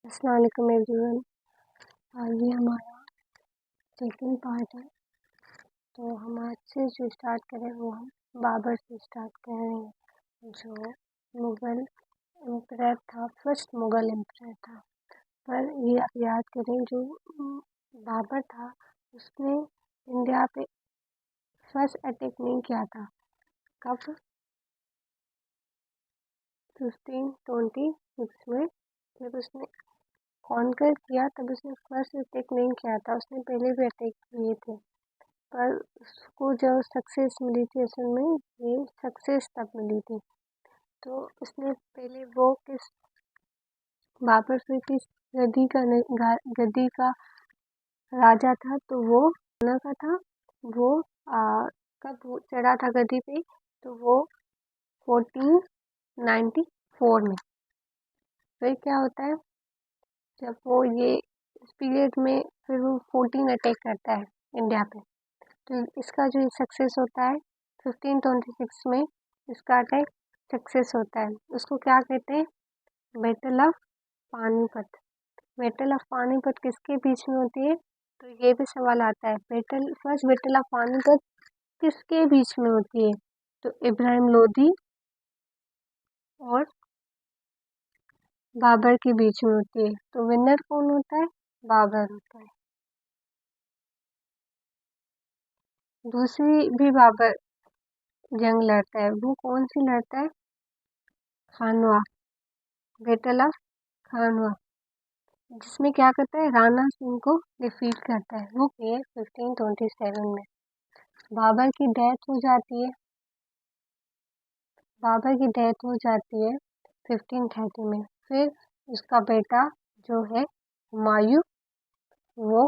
अस्सलाम वालेकुम एवरीवन। आज ये हमारा सेकंड पार्ट है। तो हम आज से जो स्टार्ट करें वो हम बाबर से स्टार्ट कर रहे हैं, जो मुग़ल एम्परर था, फर्स्ट मुग़ल एम्परर था। पर ये आप याद करें, जो बाबर था उसने इंडिया पे फर्स्ट अटैक नहीं किया था। कब? 1526 में जब उसने कॉन्कर किया, तब उसने फर्स्ट अटैक नहीं किया था। उसने पहले भी अटैक किए थे, पर उसको जो सक्सेस मिली थी, असल में ये सक्सेस तब मिली थी। तो उसने पहले वो किस बाबर फिर किस गद्दी का राजा था, तो वो ना का था। वो कब वो चढ़ा था गद्दी पे, तो वो 1494 में। फिर क्या होता है, जब वो ये इस पीरियड में फिर वो 14 अटैक करता है इंडिया पे। तो इसका जो सक्सेस होता है 1526 में, इसका अटैक सक्सेस होता है। उसको क्या कहते हैं? Battle of Panipat. Battle of Panipat किसके बीच में होती है? तो ये भी सवाल आता है, फर्स्ट बैटल ऑफ पानीपत किसके बीच में होती है? तो इब्राहिम लोदी और बाबर के बीच में होती है। तो विनर कौन होता है? बाबर होता है। दूसरी भी बाबर जंग लड़ता है, वो कौन सी लड़ता है? खानवा, बैटल ऑफ खानवा, जिसमें क्या करता है, राणा सिंह को डिफीट करता है। वो ये 1527 में बाबर की डेथ हो जाती है। बाबर की डेथ हो जाती है 1530 में। फिर उसका बेटा जो है हुमायूं, वो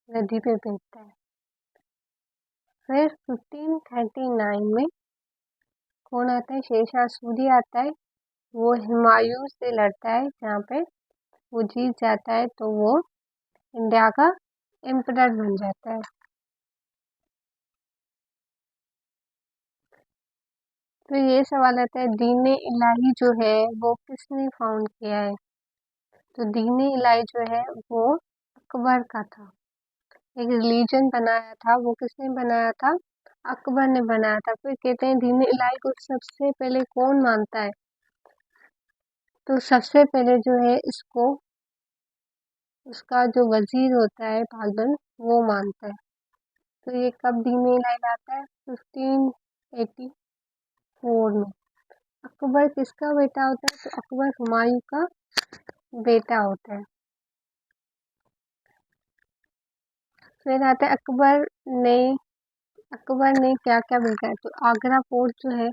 गद्दी पे बैठता है। फिर 1539 में कौन आता है? शेरशाह सूरी आता है। वो हुमायूं से लड़ता है, जहाँ पे वो जीत जाता है, तो वो इंडिया का एम्परर बन जाता है। तो ये सवाल आता है, दीन इलाही जो है वो किसने फाउंड किया है? तो दीन इलाही जो है वो अकबर का था। एक रिलीजन बनाया था, वो किसने बनाया था? अकबर ने बनाया था। फिर कहते हैं दीन इलाही को सबसे पहले कौन मानता है? तो सबसे पहले जो है इसको उसका जो वजीर होता है बालबन, वो मानता है। तो ये कब दीन इलाही लाता है? 1584 में। अकबर किसका बेटा होता है? तो अकबर हुमायूं का बेटा होता है। फिर आता है अकबर ने क्या क्या बिगाड़ा? तो आगरा फोर्ट जो है,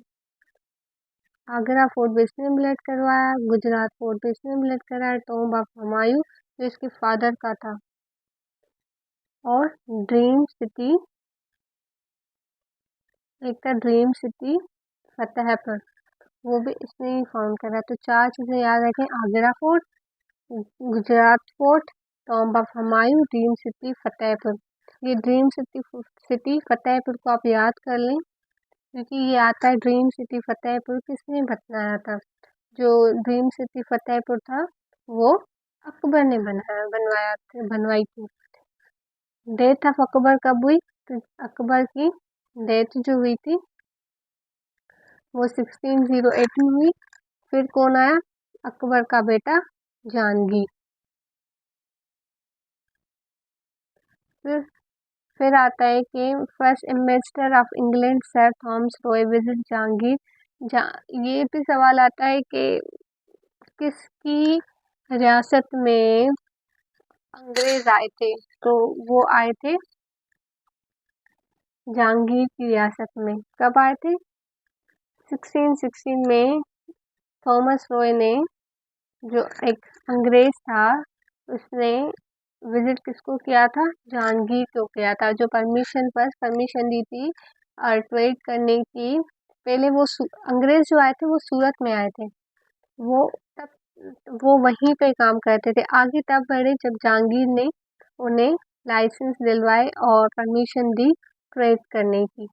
आगरा फोर्ट भी इसने बिल्ड करवाया, गुजरात फोर्ट भी इसने बिल्ड कराया, टॉम्ब ऑफ हुमायूं जो इसके फादर का था। और ड्रीम सिटी, एक था ड्रीम सिटी फतेहपुर, वो भी इसने ही फाउंड करा। तो चार चीजें याद रखें, Agra fort, Gujarat fort, tomb of Humayun, dream city Fatehpur. ये ड्रीम सिटी फतेहपुर को आप याद कर लें, क्योंकि ये आता है ड्रीम सिटी फतेहपुर किसने बनाया था। जो ड्रीम सिटी फतेहपुर था, वो अकबर ने बनवाई थी। डेथ ऑफ अकबर कब हुई? तो अकबर की डेथ जो हुई थी वो 1608 में हुई। फिर कौन आया? अकबर का बेटा जहांगीर। फिर फिर आता है कि first ambassador of England sir Thomas Roy visit Jahangir. ये भी सवाल आता है कि किसकी रियासत में अंग्रेज आए थे? तो वो आए थे जहांगीर की रियासत में। कब आए थे? 1616 में थॉमस रॉय ने, जो एक अंग्रेज था, उसने विजिट किसको किया था? जहांगीर को किया था। जो परमिशन दी थी और ट्रेड करने की। पहले वो अंग्रेज जो आए थे वो सूरत में आए थे। वो तब वो वहीं पे काम करते थे। आगे तब बढ़े जब जहांगीर ने उन्हें लाइसेंस दिलवाए और परमिशन दी ट्रेड करने की।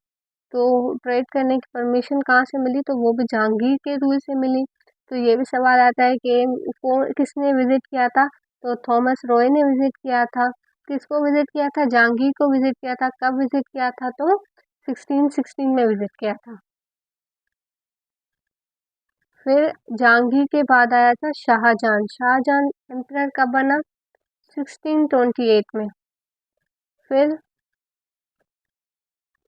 तो ट्रेड करने की परमिशन कहाँ से मिली? तो वो भी जहांगीर के रूल से मिली। तो ये भी सवाल आता है कि किसने विजिट किया था, तो थॉमस रॉय ने विजिट किया था। किसको विजिट किया था, जहांगीर को विजिट किया था। कब विजिट किया था, तो 1616 में विजिट किया था। फिर जहांगीर के बाद आया था शाहजहां। शाहजहां एम्परर कब बना, 1628 में। फिर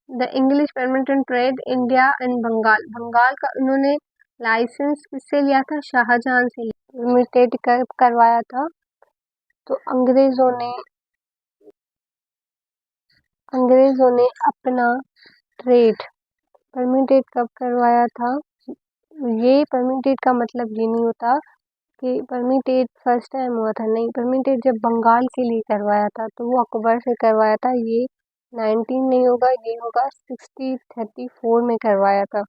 the English permitted trade India and Bengal. Bengal का उन्होंने लाइसेंस किससे लिया था, शाहजहां से परमिटेड करवाया था। तो अंग्रेजों ने अपना ट्रेड परमिटेड कब करवाया था। ये परमिटेड का मतलब ये नहीं होता कि परमिटेड फर्स्ट टाइम हुआ था, नहीं, परमिटेड जब बंगाल के लिए करवाया था तो वो अकबर से करवाया था। ये 19 नहीं होगा, ये होगा 1634 में करवाया था।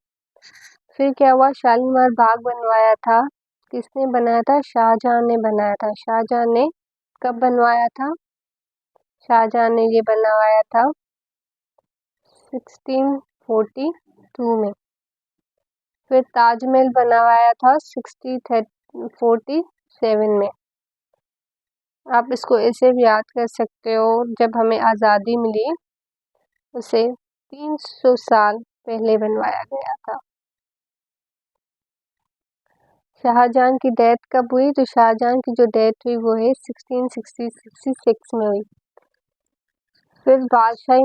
फिर क्या हुआ, शालीमार बाग बनवाया था। किसने बनाया था, शाहजहां ने बनाया था। शाहजहां ने कब बनवाया था, शाहजहां ने ये बनवाया था 1642 में। फिर ताजमहल बनवाया था 1647 में। आप इसको ऐसे भी याद कर सकते हो, जब हमें आज़ादी मिली उसे 300 साल पहले बनवाया गया था। शाहजहां की डेथ कब हुई, तो शाहजहां की जो डेथ हुई वो है 1666 में हुई। फिर बादशाही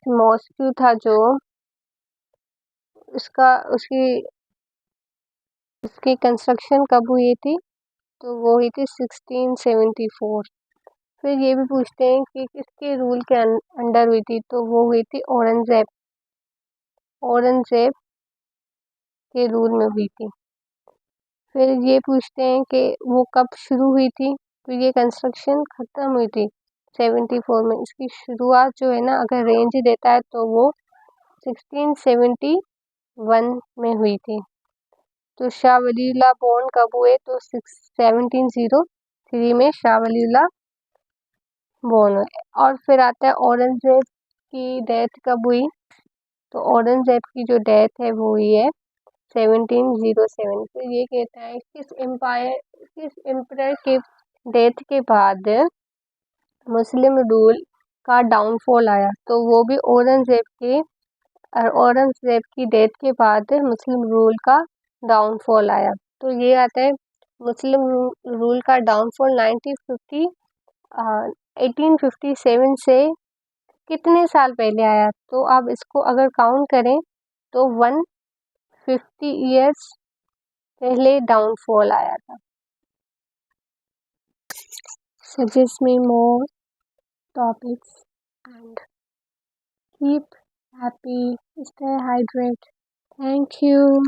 मॉस्क्यू था जो उसकी कंस्ट्रक्शन कब हुई थी, तो वो हुई थी 1674। फिर ये भी पूछते हैं कि किसके रूल के अंडर हुई थी, तो वो हुई थी औरंगजेब के रूल में हुई थी। फिर ये पूछते हैं कि वो कब शुरू हुई थी, तो ये कंस्ट्रक्शन ख़त्म हुई थी 74 में। इसकी शुरुआत जो है ना, अगर रेंज देता है तो वो 1671 में हुई थी। तो शाह वलीउल्लाह बोर्न कब हुए, तो 1703 में शाह वलीउल्लाह बोर्न हुए। और फिर आता है औरंगजेब की डेथ कब हुई, तो औरंगजेब की जो डेथ है वो हुई है 1707। तो ये कहता है किस एम्परर के डेथ के बाद मुस्लिम रूल का डाउनफॉल आया, तो वो भी औरंगजेब की डेथ के बाद मुस्लिम रूल का डाउनफॉल आया। तो ये आता है मुस्लिम रूल का डाउनफॉल 1857 से कितने साल पहले आया, तो आप इसको अगर काउंट करें तो 150 ईयर्स पहले डाउनफॉल आया था। Suggest me more topics and keep happy, stay hydrated. Thank you.